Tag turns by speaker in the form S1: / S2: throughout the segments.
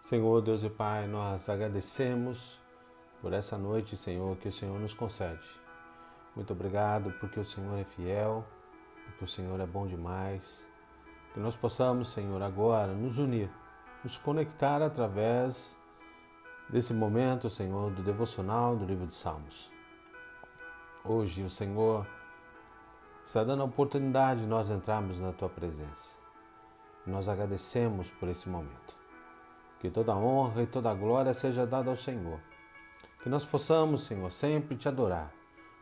S1: Senhor, Deus e Pai, nós agradecemos por essa noite, Senhor, que o Senhor nos concede. Muito obrigado porque o Senhor é fiel, porque o Senhor é bom demais. Que nós possamos, Senhor, agora nos unir, nos conectar através desse momento, Senhor, do devocional do livro de Salmos. Hoje o Senhor está dando a oportunidade de nós entrarmos na Tua presença. Nós agradecemos por esse momento. Que toda a honra e toda a glória seja dada ao Senhor. Que nós possamos, Senhor, sempre Te adorar,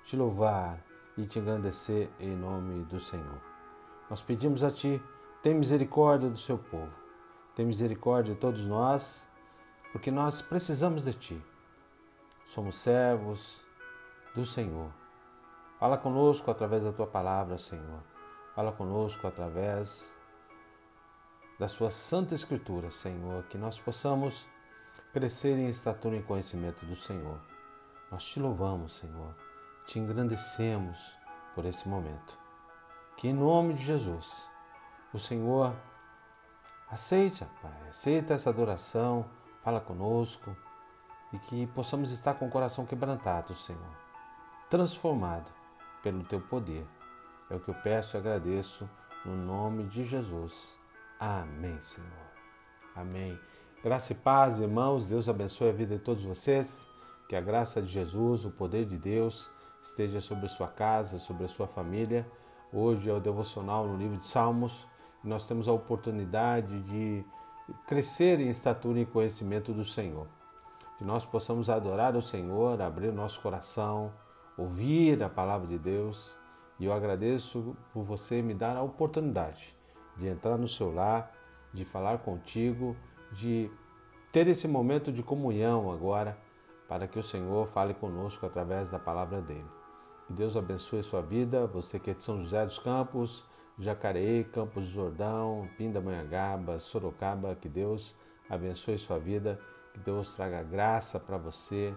S1: Te louvar e Te engrandecer em nome do Senhor. Nós pedimos a Ti, tem misericórdia do Seu povo. Tem misericórdia de todos nós, porque nós precisamos de Ti. Somos servos do Senhor. Fala conosco através da Tua palavra, Senhor. Fala conosco através da Sua Santa Escritura, Senhor, que nós possamos crescer em estatura e conhecimento do Senhor. Nós Te louvamos, Senhor, Te engrandecemos por esse momento. Que em nome de Jesus, o Senhor aceita, Pai, aceita essa adoração, fala conosco e que possamos estar com o coração quebrantado, Senhor, transformado pelo Teu poder. É o que eu peço e agradeço no nome de Jesus. Amém, Senhor. Amém. Graça e paz, irmãos. Deus abençoe a vida de todos vocês. Que a graça de Jesus, o poder de Deus, esteja sobre a sua casa, sobre a sua família. Hoje é o devocional no livro de Salmos. E nós temos a oportunidade de crescer em estatura e conhecimento do Senhor. Que nós possamos adorar o Senhor, abrir o nosso coração, ouvir a palavra de Deus. E eu agradeço por você me dar a oportunidade de entrar no seu lar, de falar contigo, de ter esse momento de comunhão agora, para que o Senhor fale conosco através da palavra dele. Que Deus abençoe a sua vida, você que é de São José dos Campos, Jacareí, Campos do Jordão, Pindamonhangaba, Sorocaba, que Deus abençoe a sua vida, que Deus traga graça para você,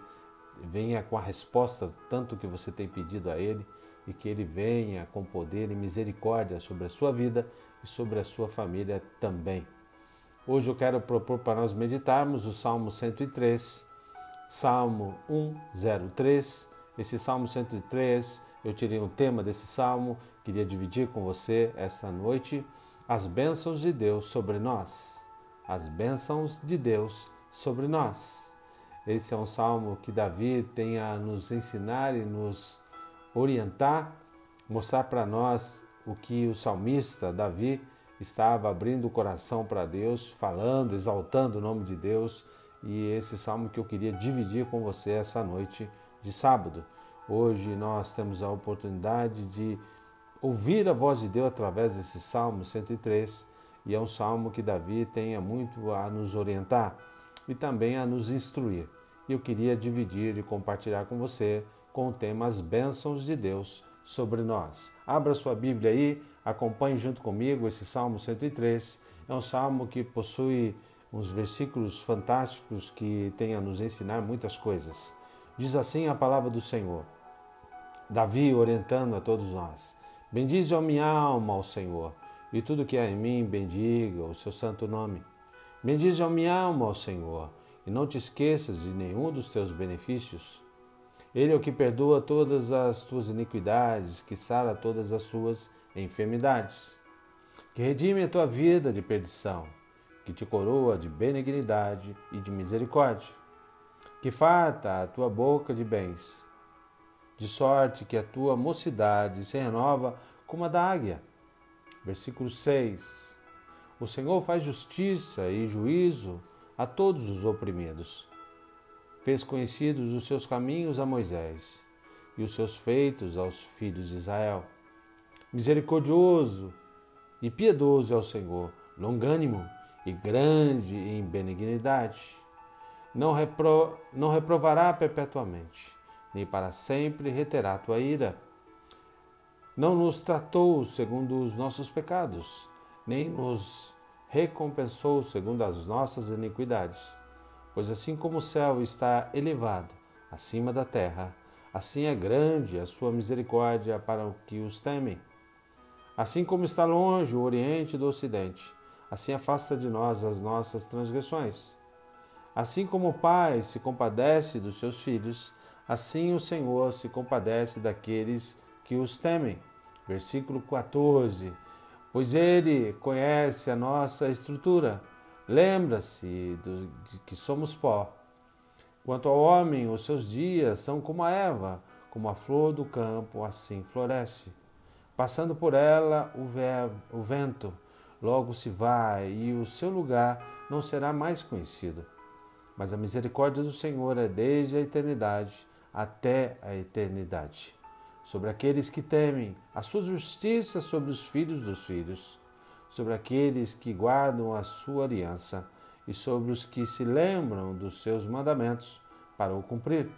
S1: venha com a resposta tanto que você tem pedido a ele, e que ele venha com poder e misericórdia sobre a sua vida e sobre a sua família também. Hoje eu quero propor para nós meditarmos o Salmo 103, Salmo 103. Esse Salmo 103, eu tirei um tema desse Salmo, queria dividir com você esta noite, as bênçãos de Deus sobre nós. As bênçãos de Deus sobre nós. Esse é um Salmo que Davi tem a nos ensinar e nos orientar, mostrar para nós o que o salmista Davi estava abrindo o coração para Deus, falando, exaltando o nome de Deus, e esse salmo que eu queria dividir com você essa noite de sábado. Hoje nós temos a oportunidade de ouvir a voz de Deus através desse Salmo 103, e é um salmo que Davi tem muito a nos orientar e também a nos instruir. E eu queria dividir e compartilhar com você com o tema As Bênçãos de Deus sobre nós. Abra sua Bíblia aí, acompanhe junto comigo esse Salmo 103. É um salmo que possui uns versículos fantásticos que tem a nos ensinar muitas coisas. Diz assim a palavra do Senhor, Davi orientando a todos nós. Bendize a minha alma ao Senhor, e tudo que há em mim bendiga o seu santo nome. Bendize a minha alma ao Senhor, e não te esqueças de nenhum dos teus benefícios. Ele é o que perdoa todas as tuas iniquidades, que sara todas as suas enfermidades, que redime a tua vida de perdição, que te coroa de benignidade e de misericórdia, que farta a tua boca de bens, de sorte que a tua mocidade se renova como a da águia. Versículo 6. O Senhor faz justiça e juízo a todos os oprimidos. Fez conhecidos os seus caminhos a Moisés e os seus feitos aos filhos de Israel. Misericordioso e piedoso é o Senhor, longânimo e grande em benignidade. Não reprovará perpetuamente, nem para sempre reterá a tua ira. Não nos tratou segundo os nossos pecados, nem nos recompensou segundo as nossas iniquidades. Pois assim como o céu está elevado acima da terra, assim é grande a sua misericórdia para os que os temem. Assim como está longe o Oriente do Ocidente, assim afasta de nós as nossas transgressões. Assim como o Pai se compadece dos seus filhos, assim o Senhor se compadece daqueles que os temem. Versículo 14. Pois Ele conhece a nossa estrutura, lembra-se de que somos pó. Quanto ao homem, os seus dias são como a erva, como a flor do campo, assim floresce. Passando por ela o vento, logo se vai, e o seu lugar não será mais conhecido. Mas a misericórdia do Senhor é desde a eternidade até a eternidade, sobre aqueles que temem, a sua justiça sobre os filhos dos filhos, sobre aqueles que guardam a sua aliança e sobre os que se lembram dos seus mandamentos para o cumprir.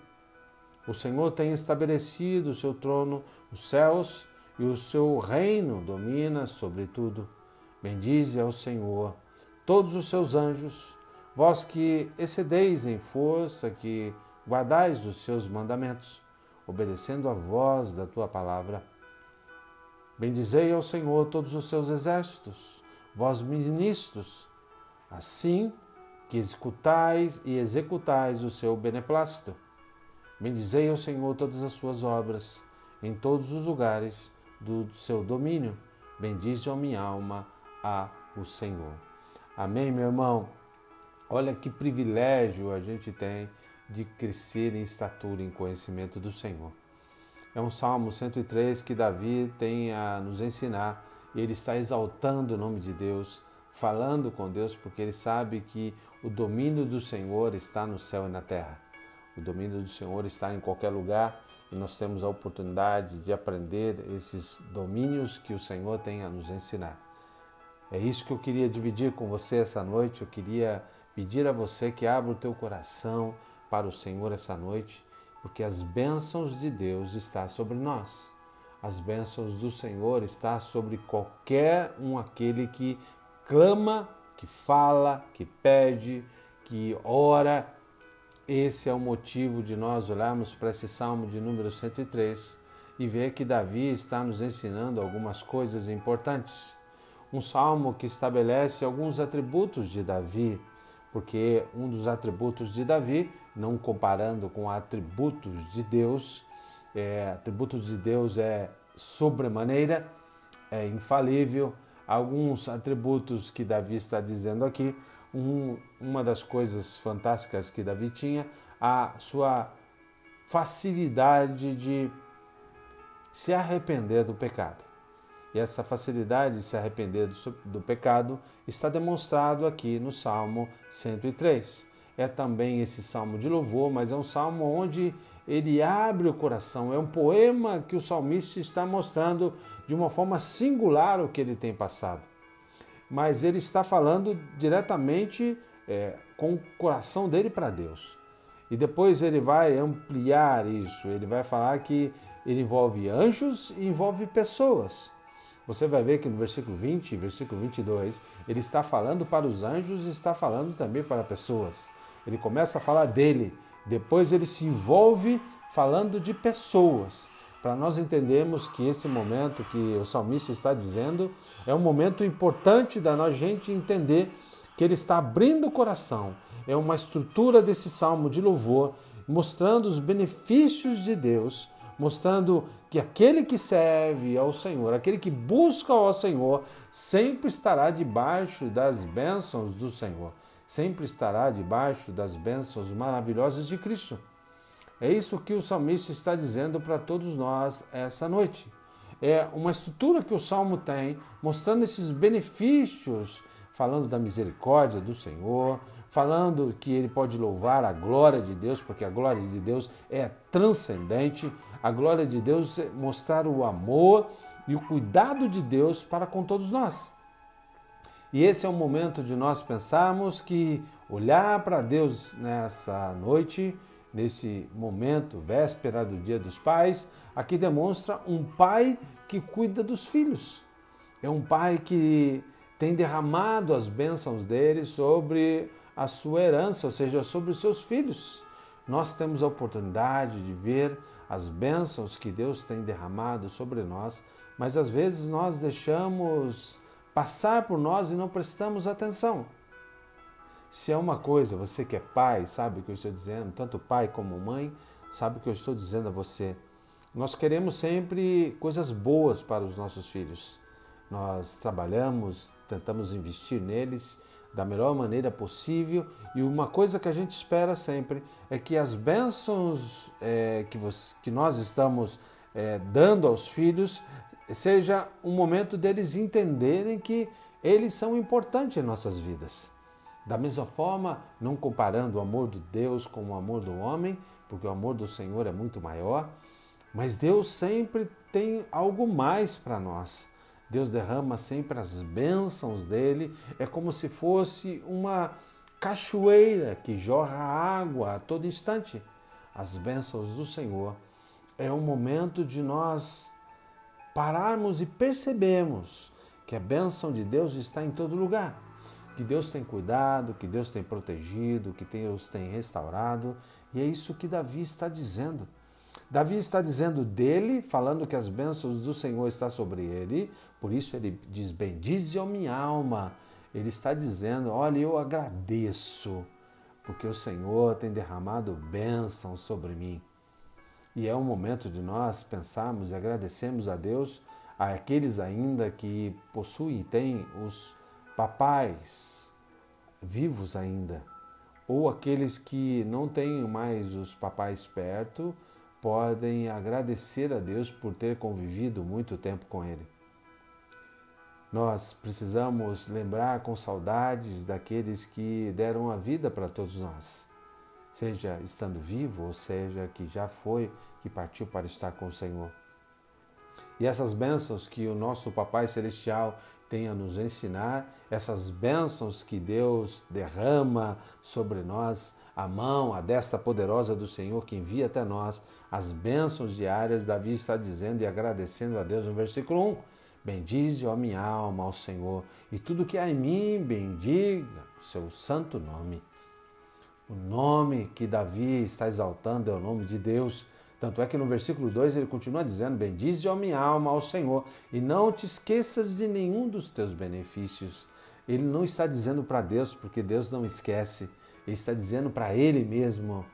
S1: O Senhor tem estabelecido o seu trono nos céus e o seu reino domina sobre tudo. Bendize ao Senhor todos os seus anjos, vós que excedeis em força, que guardais os seus mandamentos, obedecendo a voz da tua palavra. Bendizei ao Senhor todos os seus exércitos, vós ministros, assim que escutais e executais o seu beneplácito. Bendizei ao Senhor todas as suas obras, em todos os lugares do seu domínio. Bendize a minha alma o Senhor. Amém, meu irmão? Olha que privilégio a gente tem de crescer em estatura, em conhecimento do Senhor. É um Salmo 103 que Davi tem a nos ensinar. Ele está exaltando o nome de Deus, falando com Deus, porque ele sabe que o domínio do Senhor está no céu e na terra. O domínio do Senhor está em qualquer lugar e nós temos a oportunidade de aprender esses domínios que o Senhor tem a nos ensinar. É isso que eu queria dividir com você essa noite. Eu queria pedir a você que abra o teu coração para o Senhor essa noite, porque as bênçãos de Deus estão sobre nós. As bênçãos do Senhor estão sobre qualquer aquele que clama, que fala, que pede, que ora. Esse é o motivo de nós olharmos para esse Salmo de número 103 e ver que Davi está nos ensinando algumas coisas importantes. Um salmo que estabelece alguns atributos de Davi, porque um dos atributos de Davi, não comparando com atributos de Deus é sobremaneira, é infalível. Alguns atributos que Davi está dizendo aqui, uma das coisas fantásticas que Davi tinha, a sua facilidade de se arrepender do pecado. E essa facilidade de se arrepender do pecado está demonstrado aqui no Salmo 103. É também esse salmo de louvor, mas é um salmo onde ele abre o coração. É um poema que o salmista está mostrando de uma forma singular o que ele tem passado. Mas ele está falando diretamente com o coração dele para Deus. E depois ele vai ampliar isso. Ele vai falar que ele envolve anjos e envolve pessoas. Você vai ver que no versículo 20 e versículo 22, ele está falando para os anjos e está falando também para pessoas. Ele começa a falar dele, depois ele se envolve falando de pessoas, para nós entendermos que esse momento que o salmista está dizendo é um momento importante da gente entender que ele está abrindo o coração. É uma estrutura desse salmo de louvor, mostrando os benefícios de Deus, mostrando que aquele que serve ao Senhor, aquele que busca ao Senhor, sempre estará debaixo das bênçãos do Senhor, sempre estará debaixo das bênçãos maravilhosas de Cristo. É isso que o salmista está dizendo para todos nós essa noite. É uma estrutura que o Salmo tem, mostrando esses benefícios, falando da misericórdia do Senhor, falando que ele pode louvar a glória de Deus, porque a glória de Deus é transcendente. A glória de Deus é mostrar o amor e o cuidado de Deus para com todos nós. E esse é o momento de nós pensarmos que olhar para Deus nessa noite, nesse momento, véspera do Dia dos Pais, aqui demonstra um pai que cuida dos filhos. É um pai que tem derramado as bênçãos dele sobre a sua herança, ou seja, sobre os seus filhos. Nós temos a oportunidade de ver as bênçãos que Deus tem derramado sobre nós, mas às vezes nós deixamos passar por nós e não prestamos atenção. Se é uma coisa, você que é pai, sabe o que eu estou dizendo, tanto pai como mãe, sabe o que eu estou dizendo a você. Nós queremos sempre coisas boas para os nossos filhos. Nós trabalhamos, tentamos investir neles da melhor maneira possível, e uma coisa que a gente espera sempre é que as bênçãos que nós estamos dando aos filhos seja um momento deles entenderem que eles são importantes em nossas vidas. Da mesma forma, não comparando o amor de Deus com o amor do homem, porque o amor do Senhor é muito maior, mas Deus sempre tem algo mais para nós. Deus derrama sempre as bênçãos dele, é como se fosse uma cachoeira que jorra água a todo instante. As bênçãos do Senhor é um momento de nós pararmos e percebermos que a bênção de Deus está em todo lugar, que Deus tem cuidado, que Deus tem protegido, que Deus tem restaurado, e é isso que Davi está dizendo. Davi está dizendo dele, falando que as bênçãos do Senhor estão sobre ele, por isso ele diz, bendize a minha alma. Ele está dizendo, olha, eu agradeço, porque o Senhor tem derramado bênçãos sobre mim. E é um momento de nós pensarmos e agradecermos a Deus, àqueles ainda que possuem e têm os papais vivos ainda, ou aqueles que não têm mais os papais perto, podem agradecer a Deus por ter convivido muito tempo com Ele. Nós precisamos lembrar com saudades daqueles que deram a vida para todos nós, seja estando vivo, ou seja que já foi, que partiu para estar com o Senhor. E essas bênçãos que o nosso Papai Celestial tem a nos ensinar, essas bênçãos que Deus derrama sobre nós, a mão, a destra poderosa do Senhor que envia até nós as bênçãos diárias, Davi está dizendo e agradecendo a Deus no versículo 1. Bendize, ó minha alma, ao Senhor, e tudo que há em mim, bendiga o seu santo nome. O nome que Davi está exaltando é o nome de Deus. Tanto é que no versículo 2 ele continua dizendo, bendize, ó minha alma, ao Senhor, e não te esqueças de nenhum dos teus benefícios. Ele não está dizendo para Deus, porque Deus não esquece. Ele está dizendo para ele mesmo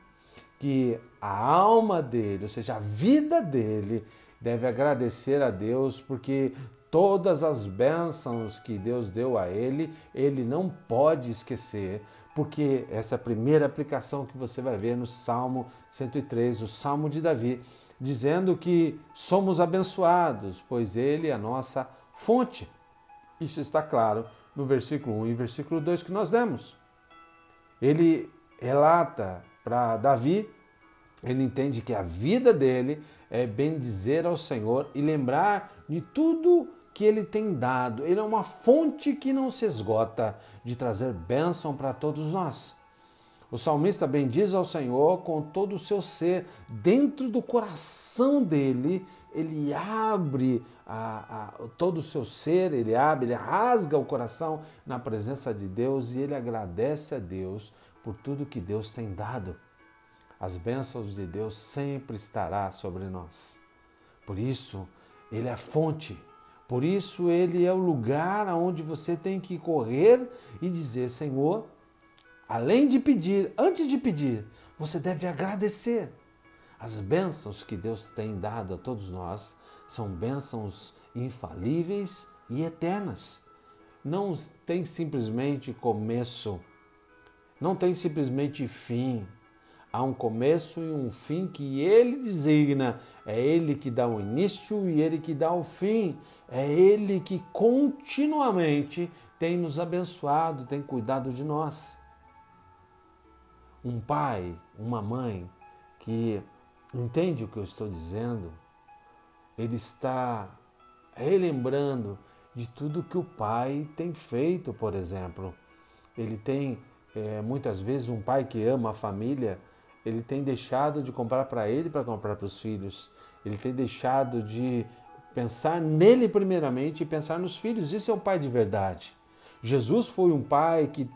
S1: que a alma dele, ou seja, a vida dele, deve agradecer a Deus, porque todas as bênçãos que Deus deu a ele, ele não pode esquecer, porque essa é a primeira aplicação que você vai ver no Salmo 103, o Salmo de Davi, dizendo que somos abençoados, pois ele é a nossa fonte. Isso está claro no versículo 1 e versículo 2 que nós demos. Ele relata para Davi, ele entende que a vida dele é bendizer ao Senhor e lembrar de tudo que ele tem dado. Ele é uma fonte que não se esgota de trazer bênção para todos nós. O salmista bendiz ao Senhor com todo o seu ser. Dentro do coração dele, ele abre todo o seu ser, ele rasga o coração na presença de Deus e ele agradece a Deus por tudo que Deus tem dado. As bênçãos de Deus sempre estará sobre nós. Por isso, ele é a fonte. Por isso, ele é o lugar aonde você tem que correr e dizer, Senhor, além de pedir, antes de pedir, você deve agradecer. As bênçãos que Deus tem dado a todos nós são bênçãos infalíveis e eternas. Não tem simplesmente começo, não tem simplesmente fim. Há um começo e um fim que ele designa. É ele que dá o início e ele que dá o fim. É ele que continuamente tem nos abençoado, tem cuidado de nós. Um pai, uma mãe que entende o que eu estou dizendo, ele está relembrando de tudo que o pai tem feito, por exemplo. Ele tem, muitas vezes, um pai que ama a família, ele tem deixado de comprar para ele para comprar para os filhos. Ele tem deixado de pensar nele primeiramente e pensar nos filhos. Isso é um pai de verdade. Jesus foi um pai que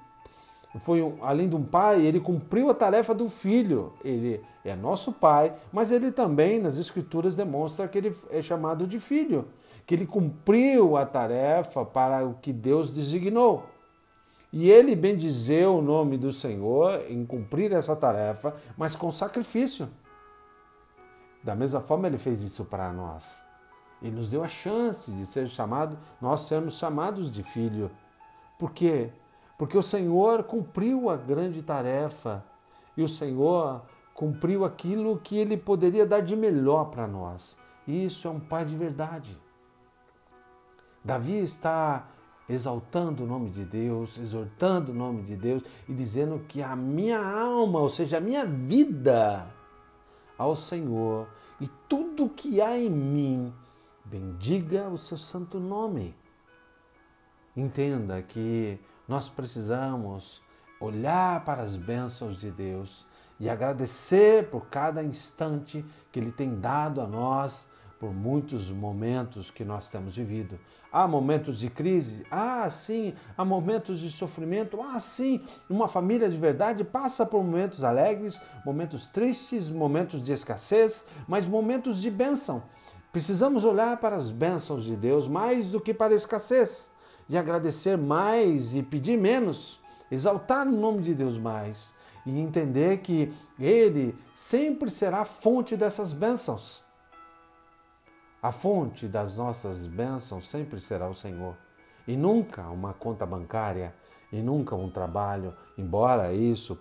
S1: além de um pai, ele cumpriu a tarefa do filho. Ele é nosso pai, mas ele também, nas Escrituras, demonstra que ele é chamado de filho, que ele cumpriu a tarefa para o que Deus designou. E ele bendizeu o nome do Senhor em cumprir essa tarefa, mas com sacrifício. Da mesma forma, ele fez isso para nós. Ele nos deu a chance de ser chamado, nós sermos chamados de filho. Por quê? Porque o Senhor cumpriu a grande tarefa e o Senhor cumpriu aquilo que ele poderia dar de melhor para nós. Isso é um pai de verdade. Davi está exaltando o nome de Deus, exortando o nome de Deus e dizendo que a minha alma, ou seja, a minha vida ao Senhor e tudo que há em mim, bendiga o seu santo nome. Entenda que nós precisamos olhar para as bênçãos de Deus e agradecer por cada instante que Ele tem dado a nós, por muitos momentos que nós temos vivido. Há momentos de crise? Sim. Há momentos de sofrimento? Sim. Uma família de verdade passa por momentos alegres, momentos tristes, momentos de escassez, mas momentos de bênção. Precisamos olhar para as bênçãos de Deus mais do que para a escassez e agradecer mais e pedir menos, exaltar o nome de Deus mais e entender que Ele sempre será a fonte dessas bênçãos. A fonte das nossas bênçãos sempre será o Senhor. E nunca uma conta bancária, e nunca um trabalho, embora isso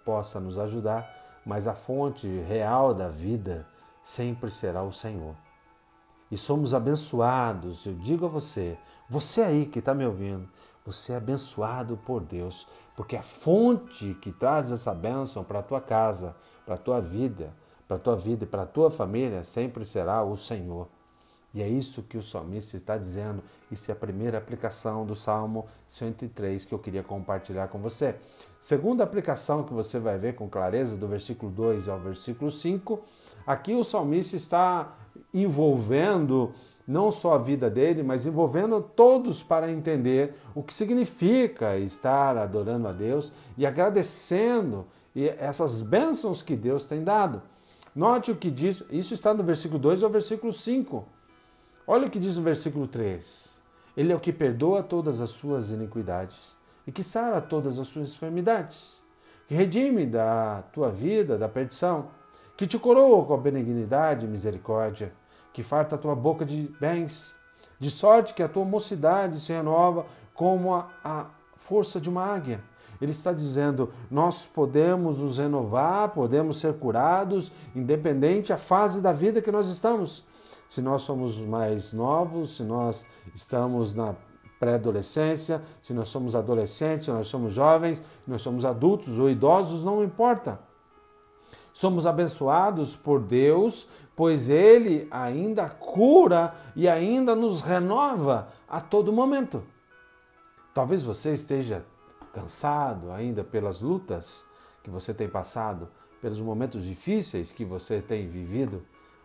S1: possa nos ajudar, mas a fonte real da vida sempre será o Senhor. E somos abençoados, eu digo a você, você aí que está me ouvindo, você é abençoado por Deus, porque a fonte que traz essa bênção para a tua casa, para a tua vida e para a tua família sempre será o Senhor. E é isso que o salmista está dizendo. Isso é a primeira aplicação do Salmo 103 que eu queria compartilhar com você. Segunda aplicação que você vai ver com clareza, do versículo 2 ao versículo 5, aqui o salmista está envolvendo não só a vida dele, mas envolvendo todos para entender o que significa estar adorando a Deus e agradecendo essas bênçãos que Deus tem dado. Note o que diz, isso está no versículo 2 ao versículo 5. Olha o que diz no versículo 3. Ele é o que perdoa todas as suas iniquidades e que sara todas as suas enfermidades, que redime da tua vida da perdição, que te coroa com a benignidade e misericórdia, que farta a tua boca de bens, de sorte que a tua mocidade se renova como a força de uma águia. Ele está dizendo, nós podemos nos renovar, podemos ser curados, independente da fase da vida que nós estamos. Se nós somos mais novos, se nós estamos na pré-adolescência, se nós somos adolescentes, se nós somos jovens, se nós somos adultos ou idosos, não importa. Somos abençoados por Deus, pois Ele ainda cura e ainda nos renova a todo momento. Talvez você esteja cansado ainda pelas lutas que você tem passado, pelos momentos difíceis que você tem vivido,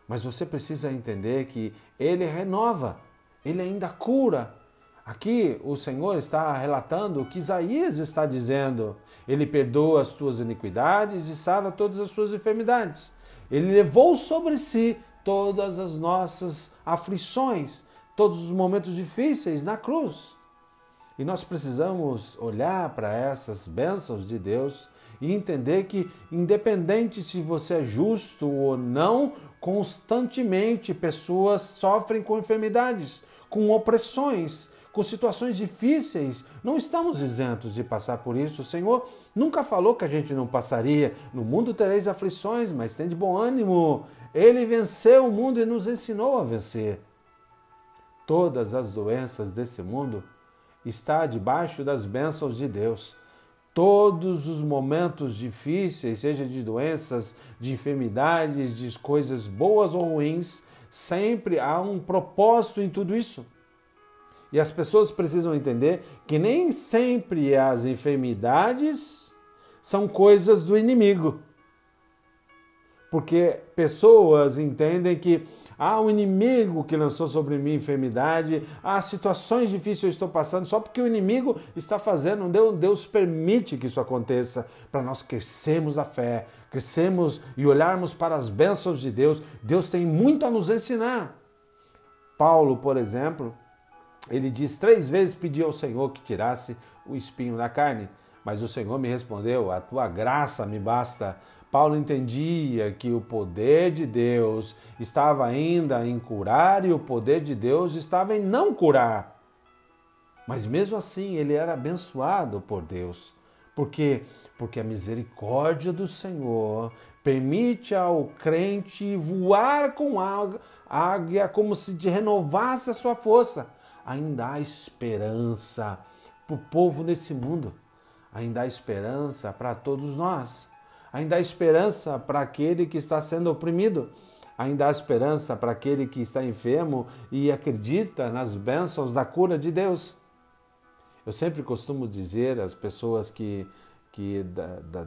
S1: mas você precisa entender que Ele renova, Ele ainda cura. Aqui o Senhor está relatando o que Isaías está dizendo. Ele perdoa as tuas iniquidades e sara todas as suas enfermidades. Ele levou sobre si todas as nossas aflições, todos os momentos difíceis na cruz. E nós precisamos olhar para essas bênçãos de Deus e entender que, independente se você é justo ou não, constantemente pessoas sofrem com enfermidades, com opressões, com situações difíceis. Não estamos isentos de passar por isso. O Senhor nunca falou que a gente não passaria. No mundo tereis aflições, mas tem de bom ânimo. Ele venceu o mundo e nos ensinou a vencer. Todas as doenças desse mundo estão debaixo das bênçãos de Deus. Todos os momentos difíceis, seja de doenças, de enfermidades, de coisas boas ou ruins, sempre há um propósito em tudo isso. E as pessoas precisam entender que nem sempre as enfermidades são coisas do inimigo. Porque pessoas entendem que há um inimigo que lançou sobre mim enfermidade, há situações difíceis que eu estou passando, só porque o inimigo está fazendo, Deus permite que isso aconteça, para nós crescermos a fé, crescermos e olharmos para as bênçãos de Deus. Deus tem muito a nos ensinar. Paulo, por exemplo, ele diz 3 vezes, pediu ao Senhor que tirasse o espinho na carne. Mas o Senhor me respondeu, a tua graça me basta. Paulo entendia que o poder de Deus estava ainda em curar e o poder de Deus estava em não curar. Mas mesmo assim ele era abençoado por Deus. Por quê? Porque a misericórdia do Senhor permite ao crente voar com águia como se renovasse a sua força. Ainda há esperança para o povo nesse mundo. Ainda há esperança para todos nós. Ainda há esperança para aquele que está sendo oprimido. Ainda há esperança para aquele que está enfermo e acredita nas bênçãos da cura de Deus. Eu sempre costumo dizer às pessoas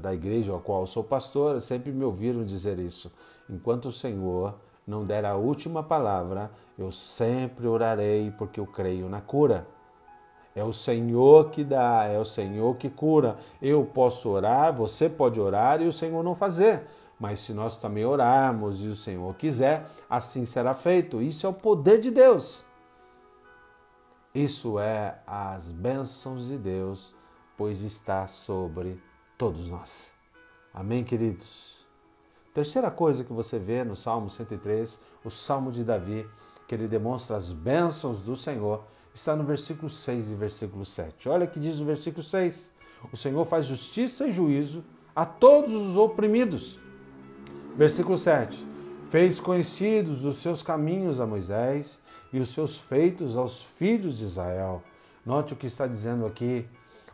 S1: da igreja a qual eu sou pastor, sempre me ouviram dizer isso. Enquanto o Senhor não der a última palavra, eu sempre orarei porque eu creio na cura. É o Senhor que dá, é o Senhor que cura. Eu posso orar, você pode orar e o Senhor não fazer. Mas se nós também orarmos e o Senhor quiser, assim será feito. Isso é o poder de Deus. Isso é as bênçãos de Deus, pois está sobre todos nós. Amém, queridos? Terceira coisa que você vê no Salmo 103, o Salmo de Davi, que ele demonstra as bênçãos do Senhor, está no versículo 6 e versículo 7. Olha o que diz o versículo 6. O Senhor faz justiça e juízo a todos os oprimidos. Versículo 7. Fez conhecidos os seus caminhos a Moisés e os seus feitos aos filhos de Israel. Note o que está dizendo aqui.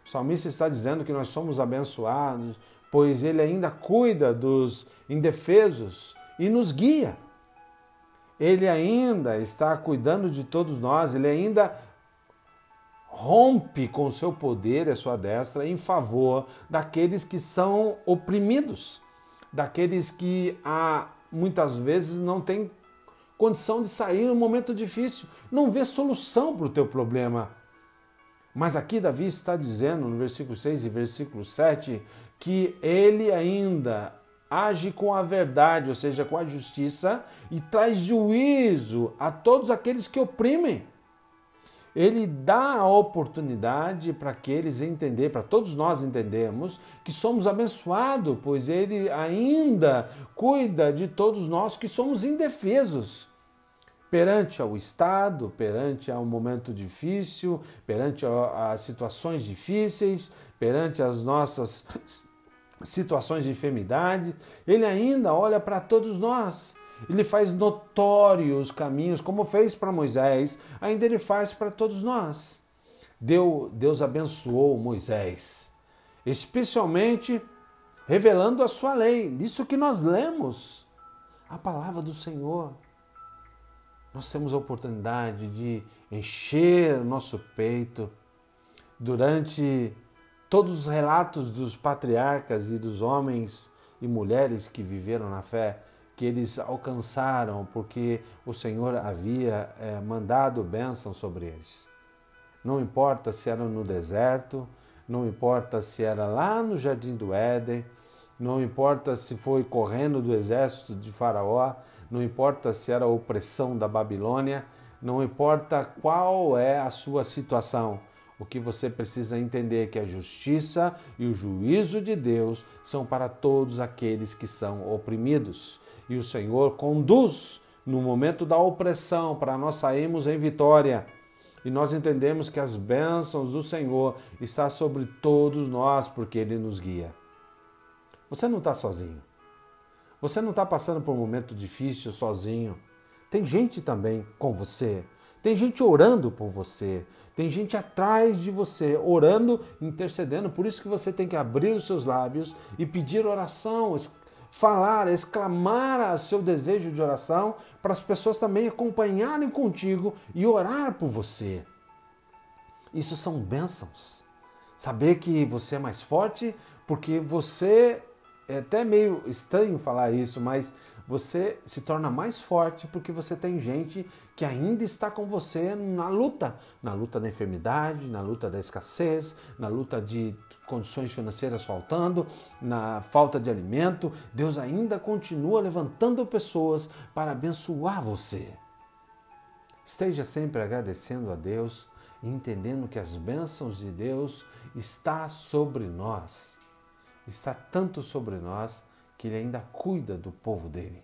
S1: O salmista está dizendo que nós somos abençoados, pois ele ainda cuida dos indefesos e nos guia. Ele ainda está cuidando de todos nós, ele ainda rompe com o seu poder e a sua destra em favor daqueles que são oprimidos, daqueles que muitas vezes não têm condição de sair num momento difícil, não vê solução para o teu problema. Mas aqui Davi está dizendo no versículo 6 e versículo 7 que ele ainda age com a verdade, ou seja, com a justiça, e traz juízo a todos aqueles que oprimem. Ele dá a oportunidade para aqueles entender, para todos nós entendermos que somos abençoados, pois ele ainda cuida de todos nós que somos indefesos. Perante ao Estado, perante a um momento difícil, perante as situações difíceis, perante as nossas situações de enfermidade, ele ainda olha para todos nós. Ele faz notórios os caminhos, como fez para Moisés, ainda ele faz para todos nós. Deus abençoou Moisés, especialmente revelando a sua lei. Disso que nós lemos, a palavra do Senhor. Nós temos a oportunidade de encher o nosso peito durante todos os relatos dos patriarcas e dos homens e mulheres que viveram na fé, que eles alcançaram porque o Senhor havia mandado bênção sobre eles. Não importa se era no deserto, não importa se era lá no Jardim do Éden, não importa se foi correndo do exército de Faraó, não importa se era a opressão da Babilônia, não importa qual é a sua situação. O que você precisa entender é que a justiça e o juízo de Deus são para todos aqueles que são oprimidos. E o Senhor conduz no momento da opressão para nós sairmos em vitória. E nós entendemos que as bênçãos do Senhor estão sobre todos nós, porque Ele nos guia. Você não está sozinho. Você não está passando por um momento difícil sozinho. Tem gente também com você. Tem gente orando por você. Tem gente atrás de você, orando, intercedendo. Por isso que você tem que abrir os seus lábios e pedir oração, falar, exclamar o seu desejo de oração para as pessoas também acompanharem contigo e orar por você. Isso são bênçãos. Saber que você é mais forte, porque você, é até meio estranho falar isso, mas você se torna mais forte porque você tem gente que ainda está com você na luta da enfermidade, na luta da escassez, na luta de condições financeiras faltando, na falta de alimento. Deus ainda continua levantando pessoas para abençoar você. Esteja sempre agradecendo a Deus e entendendo que as bênçãos de Deus está sobre nós. Está tanto sobre nós que Ele ainda cuida do povo dele.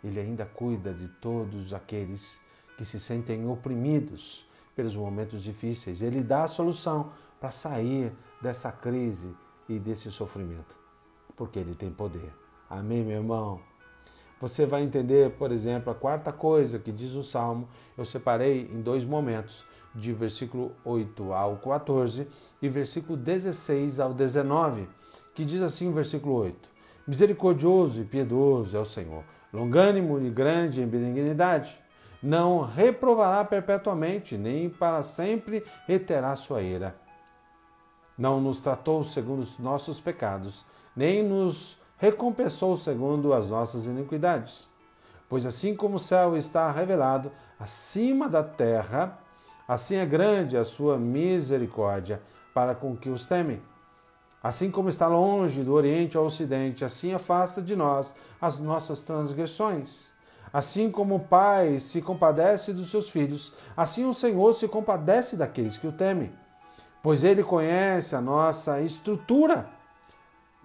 S1: Ele ainda cuida de todos aqueles que se sentem oprimidos pelos momentos difíceis. Ele dá a solução para sair dessa crise e desse sofrimento, porque Ele tem poder. Amém, meu irmão? Você vai entender, por exemplo, a quarta coisa que diz o Salmo. Eu separei em 2 momentos, de versículo 8 ao 14 e versículo 16 ao 19, que diz assim o versículo 8. Misericordioso e piedoso é o Senhor, longânimo e grande em benignidade. Não reprovará perpetuamente, nem para sempre reterá sua ira. Não nos tratou segundo os nossos pecados, nem nos recompensou segundo as nossas iniquidades. Pois assim como o céu está revelado acima da terra, assim é grande a sua misericórdia para com que os temem. Assim como está longe do Oriente ao Ocidente, assim afasta de nós as nossas transgressões. Assim como o Pai se compadece dos seus filhos, assim o Senhor se compadece daqueles que o temem. Pois Ele conhece a nossa estrutura.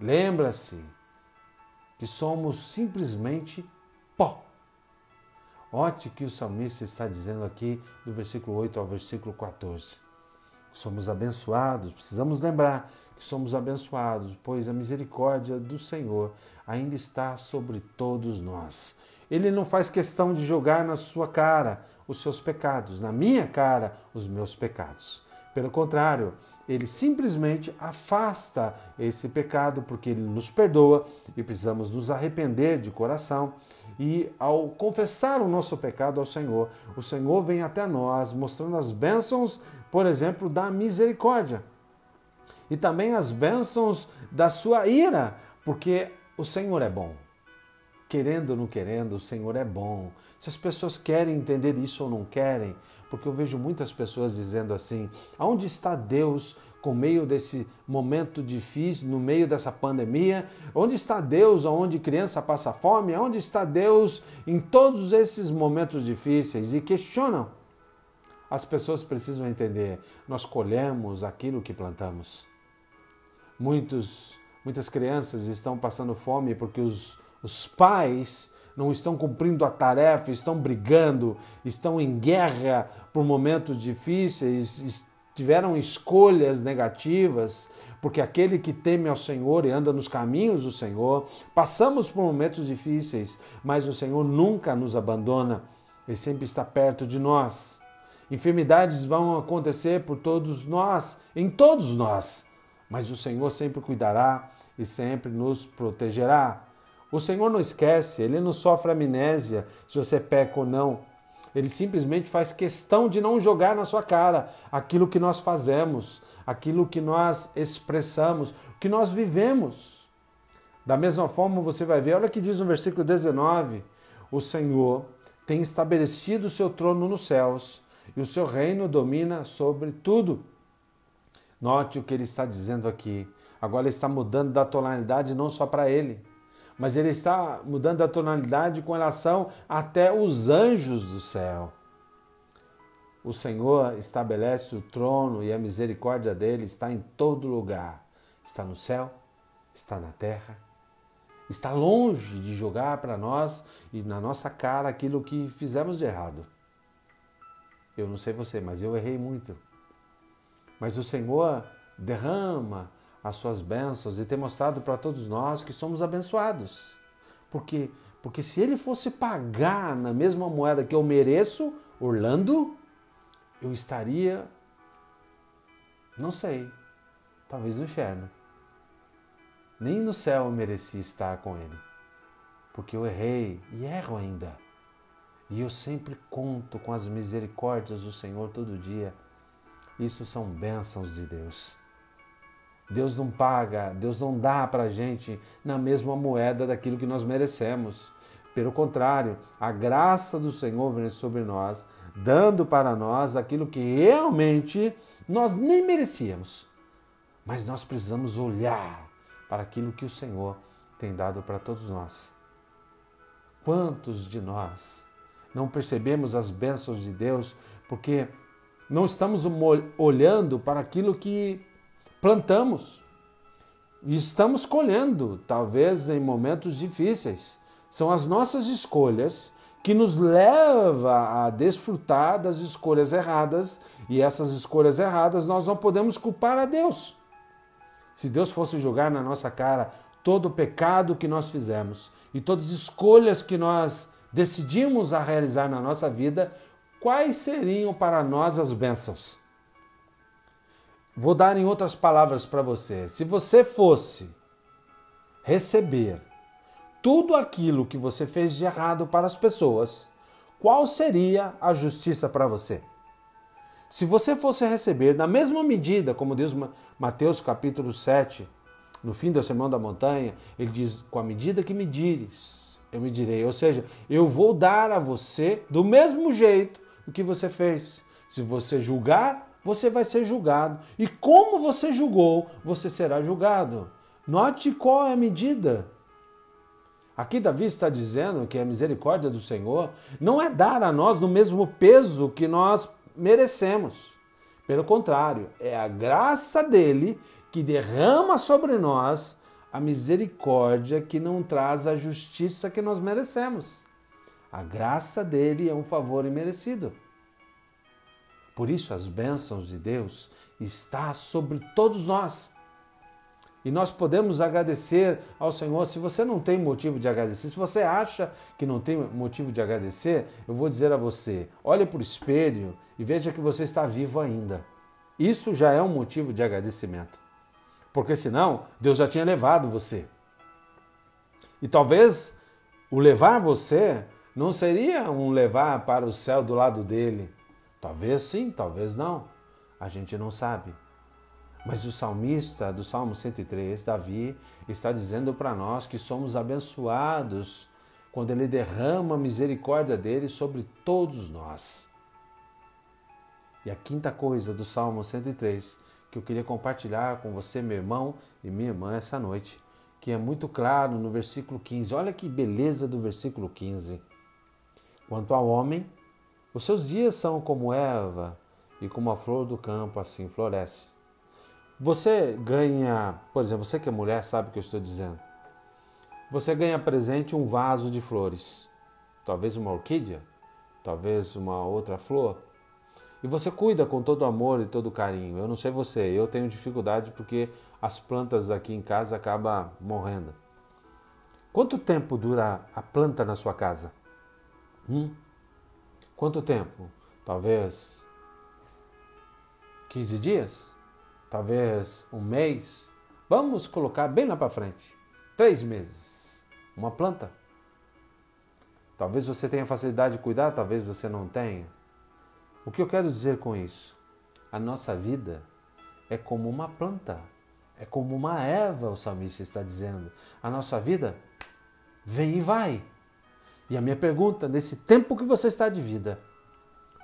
S1: Lembra-se que somos simplesmente pó. Note que o salmista está dizendo aqui do versículo 8 ao versículo 14. Somos abençoados, precisamos lembrar que somos abençoados, pois a misericórdia do Senhor ainda está sobre todos nós. Ele não faz questão de jogar na sua cara os seus pecados, na minha cara os meus pecados. Pelo contrário, Ele simplesmente afasta esse pecado porque Ele nos perdoa e precisamos nos arrepender de coração. E ao confessar o nosso pecado ao Senhor, o Senhor vem até nós mostrando as bênçãos, por exemplo, da misericórdia. E também as bênçãos da sua ira, porque o Senhor é bom. Querendo ou não querendo, o Senhor é bom. Se as pessoas querem entender isso ou não querem, porque eu vejo muitas pessoas dizendo assim, aonde está Deus com meio desse momento difícil, no meio dessa pandemia? Onde está Deus onde criança passa fome? Onde está Deus em todos esses momentos difíceis? E questionam. As pessoas precisam entender, nós colhemos aquilo que plantamos. Muitas crianças estão passando fome porque os pais não estão cumprindo a tarefa, estão brigando, estão em guerra por momentos difíceis, tiveram escolhas negativas, porque aquele que teme ao Senhor e anda nos caminhos do Senhor, passamos por momentos difíceis, mas o Senhor nunca nos abandona, Ele sempre está perto de nós. Enfermidades vão acontecer por todos nós, em todos nós, mas o Senhor sempre cuidará e sempre nos protegerá. O Senhor não esquece, Ele não sofre amnésia se você peca ou não. Ele simplesmente faz questão de não jogar na sua cara aquilo que nós fazemos, aquilo que nós expressamos, o que nós vivemos. Da mesma forma você vai ver, olha o que diz no versículo 19, o Senhor tem estabelecido o seu trono nos céus e o seu reino domina sobre tudo. Note o que ele está dizendo aqui. Agora ele está mudando da tonalidade não só para ele, mas ele está mudando a tonalidade com relação até os anjos do céu. O Senhor estabelece o trono e a misericórdia dele está em todo lugar. Está no céu, está na terra, está longe de jogar para nós e na nossa cara aquilo que fizemos de errado. Eu não sei você, mas eu errei muito. Mas o Senhor derrama as suas bênçãos e tem mostrado para todos nós que somos abençoados. Porque se Ele fosse pagar na mesma moeda que eu mereço, Orlando, eu estaria, não sei, talvez no inferno. Nem no céu eu mereci estar com Ele. Porque eu errei e erro ainda. E eu sempre conto com as misericórdias do Senhor todo dia. Isso são bênçãos de Deus. Deus não paga, Deus não dá para a gente na mesma moeda daquilo que nós merecemos. Pelo contrário, a graça do Senhor vem sobre nós, dando para nós aquilo que realmente nós nem merecíamos. Mas nós precisamos olhar para aquilo que o Senhor tem dado para todos nós. Quantos de nós não percebemos as bênçãos de Deus porque não estamos olhando para aquilo que plantamos e estamos colhendo, talvez em momentos difíceis. São as nossas escolhas que nos levam a desfrutar das escolhas erradas, e essas escolhas erradas nós não podemos culpar a Deus. Se Deus fosse jogar na nossa cara todo o pecado que nós fizemos e todas as escolhas que nós decidimos a realizar na nossa vida, quais seriam para nós as bênçãos? Vou dar em outras palavras para você. Se você fosse receber tudo aquilo que você fez de errado para as pessoas, qual seria a justiça para você? Se você fosse receber na mesma medida, como diz Mateus capítulo 7, no fim do Sermão da Montanha, ele diz, com a medida que medires, eu medirei. Ou seja, eu vou dar a você do mesmo jeito o que você fez. Se você julgar, você vai ser julgado. E como você julgou, você será julgado. Note qual é a medida. Aqui Davi está dizendo que a misericórdia do Senhor não é dar a nós no mesmo peso que nós merecemos. Pelo contrário, é a graça dele que derrama sobre nós a misericórdia que não traz a justiça que nós merecemos. A graça dele é um favor imerecido. Por isso as bênçãos de Deus estão sobre todos nós. E nós podemos agradecer ao Senhor. Se você não tem motivo de agradecer, se você acha que não tem motivo de agradecer, eu vou dizer a você, olhe para o espelho e veja que você está vivo ainda. Isso já é um motivo de agradecimento. Porque senão, Deus já tinha levado você. E talvez o levar você não seria um levar para o céu do lado dele. Talvez sim, talvez não. A gente não sabe. Mas o salmista do Salmo 103, Davi, está dizendo para nós que somos abençoados quando ele derrama a misericórdia dele sobre todos nós. E a quinta coisa do Salmo 103 que eu queria compartilhar com você, meu irmão e minha irmã, essa noite, que é muito claro no versículo 15. Olha que beleza do versículo 15. Quanto ao homem, os seus dias são como erva e como a flor do campo, assim floresce. Você ganha, por exemplo, você que é mulher sabe o que eu estou dizendo. Você ganha presente um vaso de flores, talvez uma orquídea, talvez uma outra flor. E você cuida com todo amor e todo carinho. Eu não sei você, eu tenho dificuldade porque as plantas aqui em casa acabam morrendo. Quanto tempo dura a planta na sua casa? Quanto tempo? Talvez 15 dias? Talvez um mês? Vamos colocar bem lá para frente. 3 meses. Uma planta. Talvez você tenha facilidade de cuidar, talvez você não tenha. O que eu quero dizer com isso? A nossa vida é como uma planta. É como uma erva, o salmista está dizendo. A nossa vida vem e vai. E a minha pergunta, nesse tempo que você está de vida,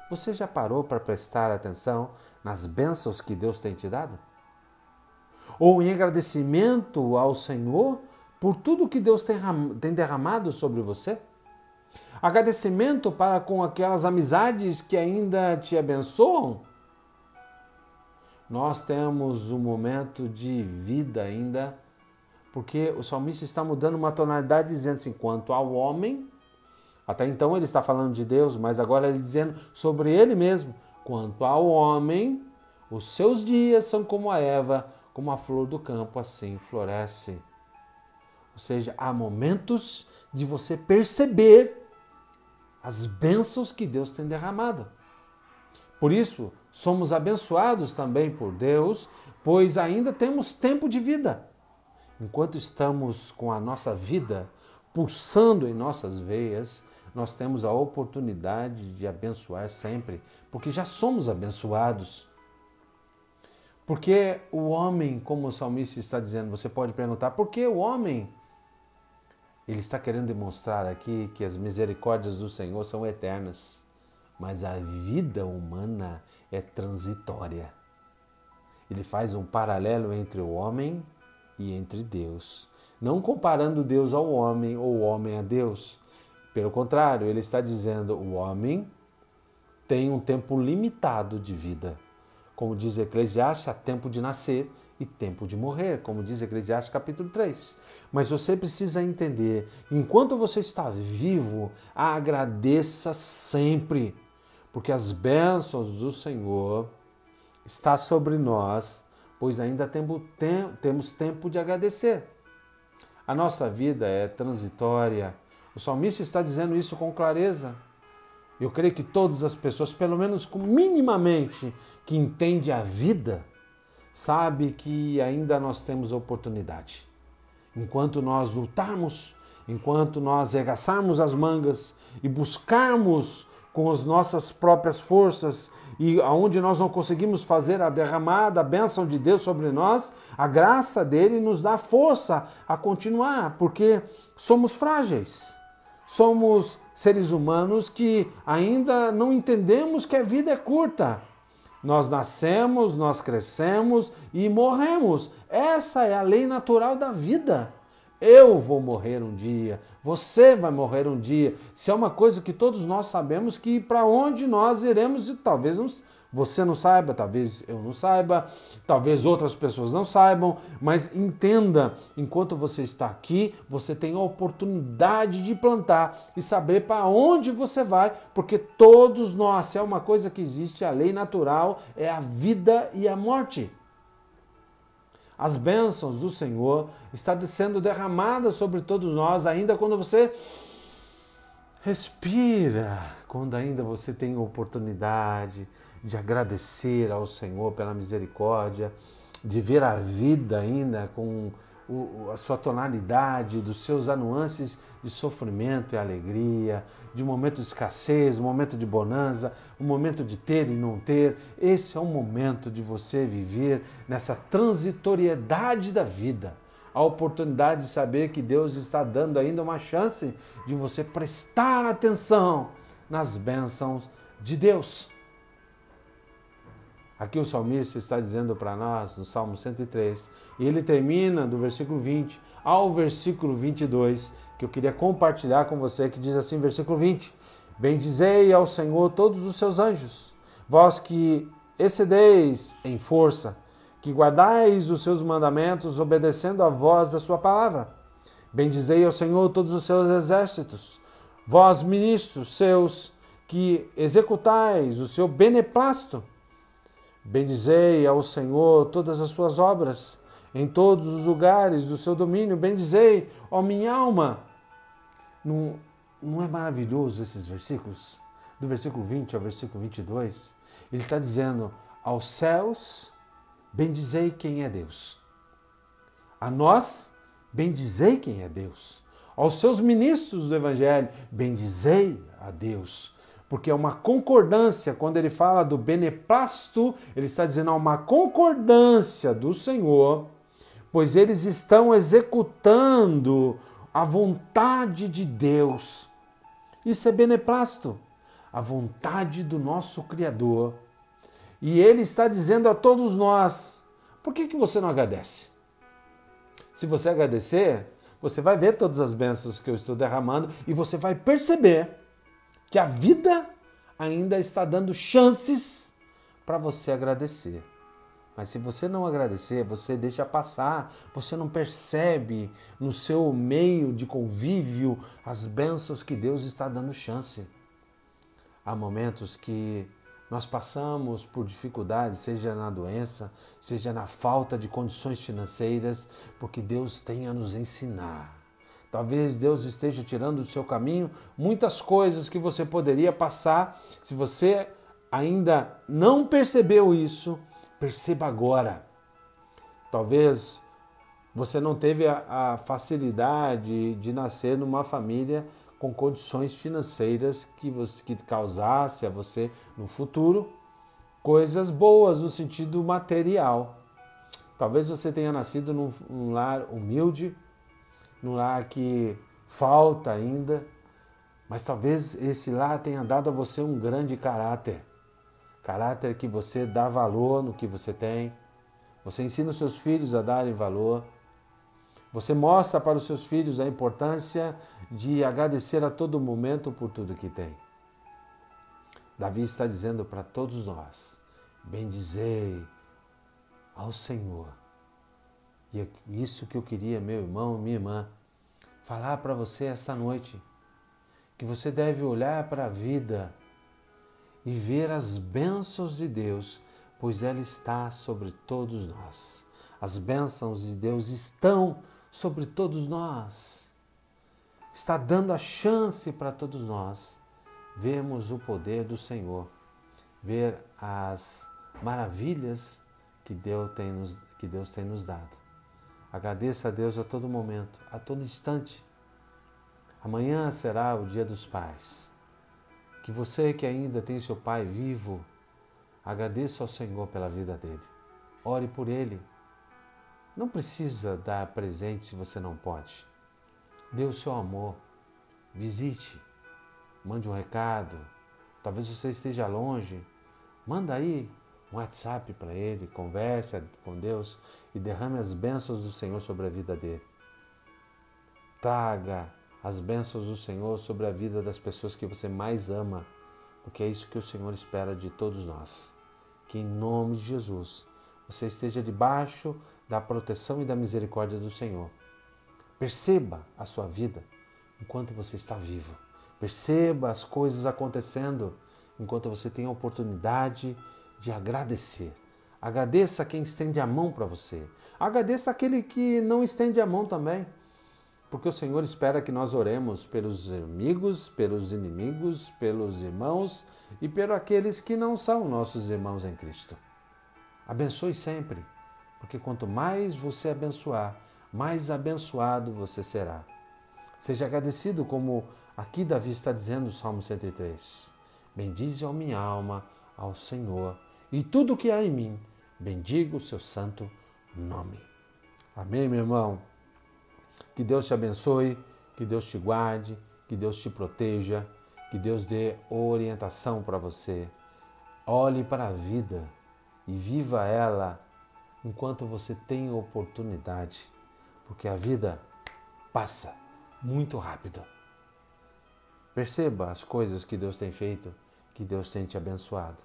S1: você já parou para prestar atenção nas bênçãos que Deus tem te dado? Ou em agradecimento ao Senhor por tudo que Deus tem derramado sobre você? Agradecimento para com aquelas amizades que ainda te abençoam? Nós temos um momento de vida ainda, porque o salmista está mudando uma tonalidade dizendo assim, quanto ao homem, até então ele está falando de Deus, mas agora ele dizendo sobre ele mesmo, quanto ao homem, os seus dias são como a erva, como a flor do campo, assim floresce. Ou seja, há momentos de você perceber as bênçãos que Deus tem derramado. Por isso, somos abençoados também por Deus, pois ainda temos tempo de vida. Enquanto estamos com a nossa vida pulsando em nossas veias, nós temos a oportunidade de abençoar sempre, porque já somos abençoados. Porque o homem, como o salmista está dizendo, você pode perguntar, por que o homem? Ele está querendo demonstrar aqui que as misericórdias do Senhor são eternas, mas a vida humana é transitória. Ele faz um paralelo entre o homem e entre Deus, não comparando Deus ao homem ou o homem a Deus. Pelo contrário, ele está dizendo o homem tem um tempo limitado de vida. Como diz Eclesiastes, há tempo de nascer e tempo de morrer, como diz Eclesiastes capítulo 3. Mas você precisa entender, enquanto você está vivo, agradeça sempre, porque as bênçãos do Senhor estão sobre nós, pois ainda temos tempo de agradecer. A nossa vida é transitória. O salmista está dizendo isso com clareza. Eu creio que todas as pessoas, pelo menos minimamente, que entendem a vida, sabe que ainda nós temos oportunidade. Enquanto nós lutarmos, enquanto nós arregaçarmos as mangas e buscarmos com as nossas próprias forças e aonde nós não conseguimos fazer a derramada bênção de Deus sobre nós, a graça dele nos dá força a continuar, porque somos frágeis. Somos seres humanos que ainda não entendemos que a vida é curta. Nós nascemos, nós crescemos e morremos. Essa é a lei natural da vida. Eu vou morrer um dia, você vai morrer um dia. Se é uma coisa que todos nós sabemos que para onde nós iremos, e talvez você não saiba, talvez eu não saiba, talvez outras pessoas não saibam, mas entenda, enquanto você está aqui, você tem a oportunidade de plantar e saber para onde você vai, porque todos nós, se é uma coisa que existe, a lei natural é a vida e a morte. As bênçãos do Senhor estão sendo derramadas sobre todos nós, ainda quando você respira, quando ainda você tem a oportunidade de agradecer ao Senhor pela misericórdia, de ver a vida ainda com a sua tonalidade, dos seus nuances de sofrimento e alegria, de um momento de escassez, um momento de bonança, um momento de ter e não ter. Esse é o momento de você viver nessa transitoriedade da vida. A oportunidade de saber que Deus está dando ainda uma chance de você prestar atenção nas bênçãos de Deus. Aqui o salmista está dizendo para nós, no Salmo 103, e ele termina do versículo 20 ao versículo 22, que eu queria compartilhar com você, que diz assim, versículo 20, bendizei ao Senhor todos os seus anjos, vós que excedeis em força, que guardais os seus mandamentos, obedecendo a voz da sua palavra. Bendizei ao Senhor todos os seus exércitos, vós ministros seus, que executais o seu beneplácito. Bendizei ao Senhor todas as suas obras, em todos os lugares do seu domínio. Bendizei, ó minha alma. Não é maravilhoso esses versículos? Do versículo 20 ao versículo 22. Ele está dizendo, aos céus, bendizei quem é Deus. A nós, bendizei quem é Deus. Aos seus ministros do Evangelho, bendizei a Deus. Porque é uma concordância, quando ele fala do beneplácito, ele está dizendo uma concordância do Senhor, pois eles estão executando a vontade de Deus. Isso é beneplácito, a vontade do nosso Criador. E ele está dizendo a todos nós, por que você não agradece? Se você agradecer, você vai ver todas as bênçãos que eu estou derramando e você vai perceber que a vida ainda está dando chances para você agradecer. Mas se você não agradecer, você deixa passar, você não percebe no seu meio de convívio as bênçãos que Deus está dando chance. Há momentos que nós passamos por dificuldades, seja na doença, seja na falta de condições financeiras, porque Deus tem a nos ensinar. Talvez Deus esteja tirando do seu caminho muitas coisas que você poderia passar. Se você ainda não percebeu isso, perceba agora. Talvez você não teve a facilidade de nascer numa família com condições financeiras que causasse a você no futuro coisas boas no sentido material. Talvez você tenha nascido num lar humilde, num lar que falta ainda, mas talvez esse lar tenha dado a você um grande caráter. Caráter que você dá valor no que você tem. Você ensina os seus filhos a darem valor. Você mostra para os seus filhos a importância de agradecer a todo momento por tudo que tem. Davi está dizendo para todos nós, bendizei ao Senhor E é isso que eu queria, meu irmão, minha irmã, falar para você esta noite, que você deve olhar para a vida e ver as bênçãos de Deus, pois ela está sobre todos nós. As bênçãos de Deus estão sobre todos nós. Está dando a chance para todos nós vermos o poder do Senhor, ver as maravilhas que Deus tem nos dado. Agradeça a Deus a todo momento, a todo instante. Amanhã será o Dia dos Pais. Que você que ainda tem seu pai vivo, agradeça ao Senhor pela vida dele. Ore por ele. Não precisa dar presente se você não pode. Dê o seu amor. Visite. Mande um recado. Talvez você esteja longe. Manda aí um WhatsApp para ele. Converse com Deus e derrame as bênçãos do Senhor sobre a vida dele. Traga as bênçãos do Senhor sobre a vida das pessoas que você mais ama, porque é isso que o Senhor espera de todos nós. Que em nome de Jesus você esteja debaixo da proteção e da misericórdia do Senhor. Perceba a sua vida enquanto você está vivo. Perceba as coisas acontecendo enquanto você tem a oportunidade de agradecer. Agradeça a quem estende a mão para você. Agradeça aquele que não estende a mão também. Porque o Senhor espera que nós oremos pelos amigos, pelos inimigos, pelos irmãos e pelos aqueles que não são nossos irmãos em Cristo. Abençoe sempre, porque quanto mais você abençoar, mais abençoado você será. Seja agradecido, como aqui Davi está dizendo no Salmo 103. Bendize a minha alma ao Senhor, e tudo que há em mim, bendiga o seu santo nome. Amém, meu irmão? Que Deus te abençoe, que Deus te guarde, que Deus te proteja, que Deus dê orientação para você. Olhe para a vida e viva ela enquanto você tem oportunidade, porque a vida passa muito rápido. Perceba as coisas que Deus tem feito, que Deus tem te abençoado.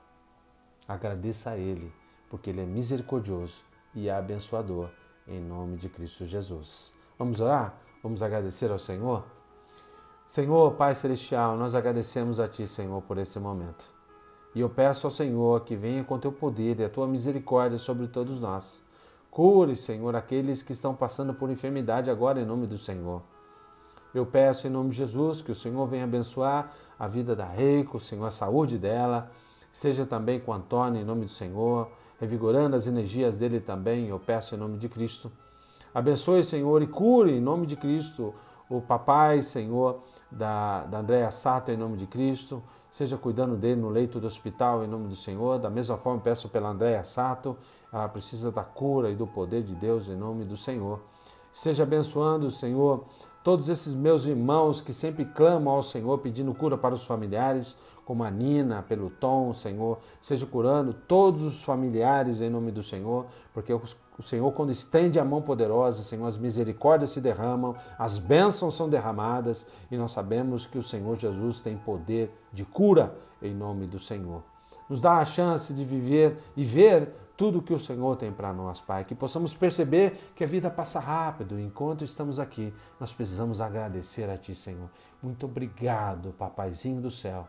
S1: Agradeça a Ele, porque Ele é misericordioso e abençoador, em nome de Cristo Jesus. Vamos orar? Vamos agradecer ao Senhor? Senhor, Pai Celestial, nós agradecemos a Ti, Senhor, por esse momento. E eu peço ao Senhor que venha com Teu poder e a Tua misericórdia sobre todos nós. Cure, Senhor, aqueles que estão passando por enfermidade agora, em nome do Senhor. Eu peço em nome de Jesus que o Senhor venha abençoar a vida da Reiko, Senhor, a saúde dela, seja também com Antônio, em nome do Senhor, revigorando as energias dele também, eu peço em nome de Cristo. Abençoe, Senhor, e cure, em nome de Cristo, o papai, Senhor, da Andréa Sato, em nome de Cristo. Seja cuidando dele no leito do hospital, em nome do Senhor. Da mesma forma, peço pela Andréa Sato. Ela precisa da cura e do poder de Deus, em nome do Senhor. Seja abençoando, Senhor, todos esses meus irmãos que sempre clamam ao Senhor, pedindo cura para os familiares, como a Nina, pelo Tom, Senhor. Seja curando todos os familiares em nome do Senhor, porque o Senhor, quando estende a mão poderosa, Senhor, as misericórdias se derramam, as bênçãos são derramadas e nós sabemos que o Senhor Jesus tem poder de cura em nome do Senhor. Nos dá a chance de viver e ver tudo que o Senhor tem para nós, Pai. Que possamos perceber que a vida passa rápido. Enquanto estamos aqui, nós precisamos agradecer a Ti, Senhor. Muito obrigado, Papaizinho do céu,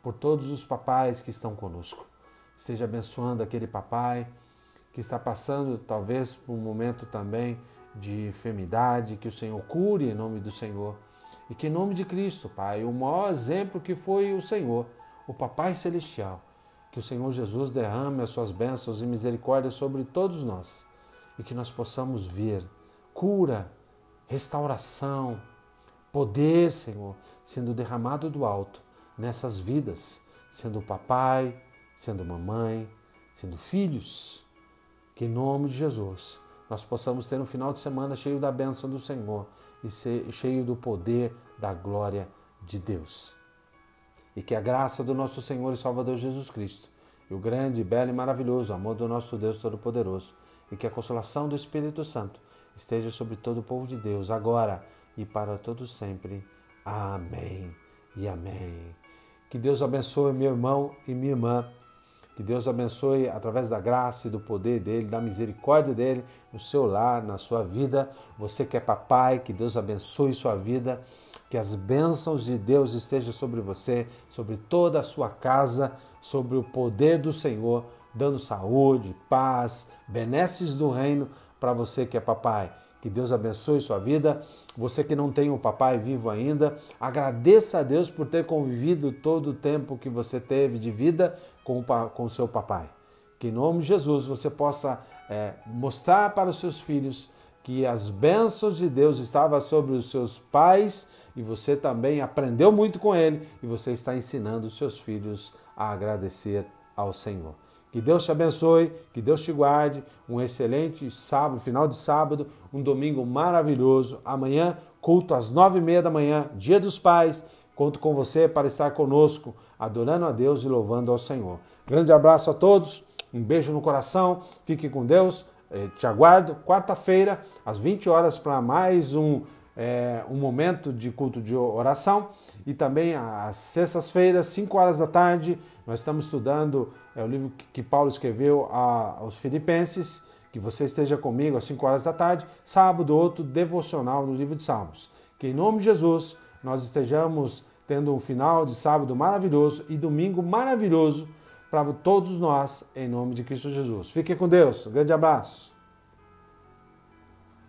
S1: por todos os papais que estão conosco. Esteja abençoando aquele papai que está passando, talvez, por um momento também de enfermidade, que o Senhor cure em nome do Senhor. E que em nome de Cristo, Pai, o maior exemplo que foi o Senhor, o Papai Celestial, que o Senhor Jesus derrame as suas bênçãos e misericórdias sobre todos nós e que nós possamos ver cura, restauração, poder, Senhor, sendo derramado do alto nessas vidas, sendo papai, sendo mamãe, sendo filhos. Que em nome de Jesus nós possamos ter um final de semana cheio da bênção do Senhor e cheio do poder da glória de Deus. E que a graça do nosso Senhor e Salvador Jesus Cristo, e o grande, belo e maravilhoso amor do nosso Deus Todo-Poderoso, e que a consolação do Espírito Santo esteja sobre todo o povo de Deus, agora e para todos sempre. Amém e amém. Que Deus abençoe meu irmão e minha irmã. Que Deus abençoe através da graça e do poder dele, da misericórdia dele, no seu lar, na sua vida. Você que é papai, que Deus abençoe sua vida. Que as bênçãos de Deus estejam sobre você, sobre toda a sua casa, sobre o poder do Senhor, dando saúde, paz, benesses do reino para você que é papai. Que Deus abençoe sua vida. Você que não tem um papai vivo ainda, agradeça a Deus por ter convivido todo o tempo que você teve de vida com o seu papai. Que em nome de Jesus você possa mostrar para os seus filhos que as bênçãos de Deus estavam sobre os seus pais e você também aprendeu muito com ele e você está ensinando os seus filhos a agradecer ao Senhor. Que Deus te abençoe, que Deus te guarde, um excelente sábado, final de sábado, um domingo maravilhoso. Amanhã, culto às 9h30 da manhã, Dia dos Pais. Conto com você para estar conosco, adorando a Deus e louvando ao Senhor. Grande abraço a todos, um beijo no coração, fique com Deus. Te aguardo quarta-feira, às 20 horas, para mais um momento de culto de oração. E também às sextas-feiras, 5 horas da tarde, nós estamos estudando o livro que Paulo escreveu aos Filipenses. Que você esteja comigo às 5 horas da tarde. Sábado, outro devocional no livro de Salmos. Que em nome de Jesus nós estejamos tendo um final de sábado maravilhoso e domingo maravilhoso para todos nós, em nome de Cristo Jesus. Fique com Deus. Um grande abraço.